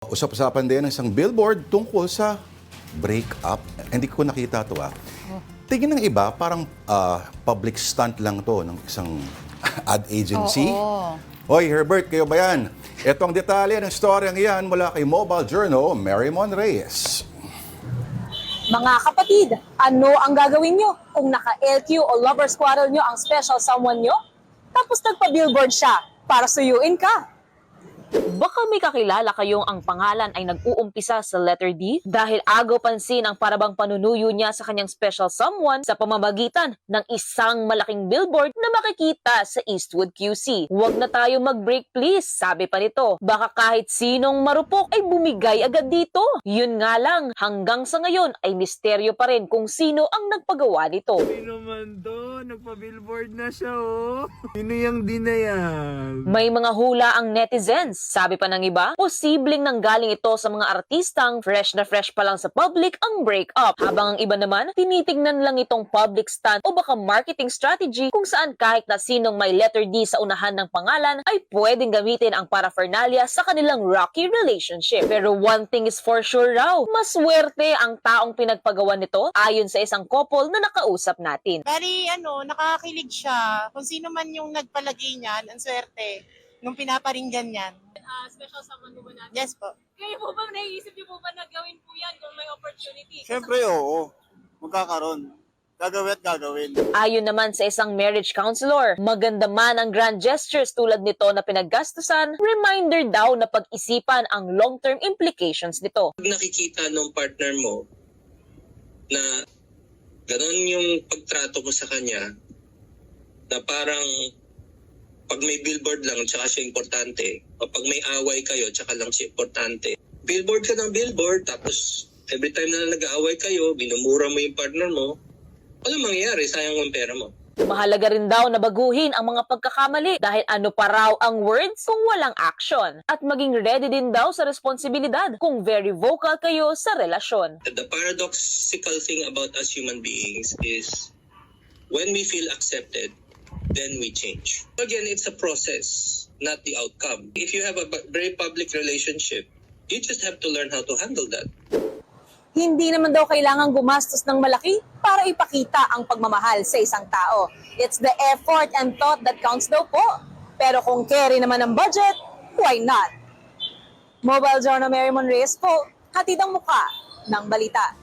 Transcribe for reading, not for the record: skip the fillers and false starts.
Usap-usapan din ng isang billboard tungkol sa break-up. Hindi ko nakita to Tingin ng iba, parang public stunt lang to ng isang ad agency. Hoy, Herbert, kayo ba yan? Ito ang detalye ng storyang iyan mula kay Mobile Journal, Marymon Reyes. Mga kapatid, ano ang gagawin nyo kung naka-LQ o lover's quarrel nyo ang special someone nyo? Tapos nagpa-billboard siya para suyuin ka. Baka may kakilala kayong ang pangalan ay nag-uumpisa sa letter D dahil agaw pansin ang parabang panunuyo niya sa kanyang special someone sa pamamagitan ng isang malaking billboard na makikita sa Eastwood QC. Huwag na tayo mag-break please, sabi pa nito. Baka kahit sinong marupok ay bumigay agad dito. Yun nga lang, hanggang sa ngayon ay misteryo pa rin kung sino ang nagpagawa nito. Sino man to? Nagpa-billboard na siya, oh. Sino yung dinayag? May mga hula ang netizens. Sabi pa ng iba, posibleng nanggaling ito sa mga artistang fresh na fresh pa lang sa public ang breakup. Habang ang iba naman, tinitignan lang itong public stunt o baka marketing strategy kung saan kahit na sinong may letter D sa unahan ng pangalan ay pwedeng gamitin ang paraphernalia sa kanilang rocky relationship. Pero one thing is for sure raw, maswerte ang taong pinagpagawa nito ayon sa isang couple na nakausap natin. Bali, nakakilig siya. Kung sino man yung nagpalagay niyan, ang swerte nung pinaparinggan niyan. Special someone mo ba natin? Yes po. Kayo po ba, naiisip niyo po ba na gawin po yan kung may opportunity? Siyempre, oo. Magkakaroon. Gagawin at gagawin. Ayon naman sa isang marriage counselor, maganda man ang grand gestures tulad nito na pinaggastusan, reminder daw na pag-isipan ang long-term implications nito. Pag nakikita ng partner mo na ganon yung pagtrato mo sa kanya, na parang pag may billboard lang, tsaka siya importante. O pag may away kayo, tsaka lang siya importante. Billboard ka ng billboard, tapos every time na nag-aaway kayo, minumura mo yung partner mo, walang mangyayari, sayang ang pera mo. Mahalaga rin daw na baguhin ang mga pagkakamali dahil ano pa raw ang words kung walang action. At maging ready din daw sa responsibilidad kung very vocal kayo sa relasyon. The paradoxical thing about us human beings is when we feel accepted, then we change. Again, it's a process, not the outcome. If you have a very public relationship, you just have to learn how to handle that. Hindi naman daw kailangan gumastos ng malaki para ipakita ang pagmamahal sa isang tao. It's the effort and thought that counts daw po. Pero kung carry naman ang budget, why not? Mobile Journal, Marymon Reyes po, hatid ang mukha ng balita.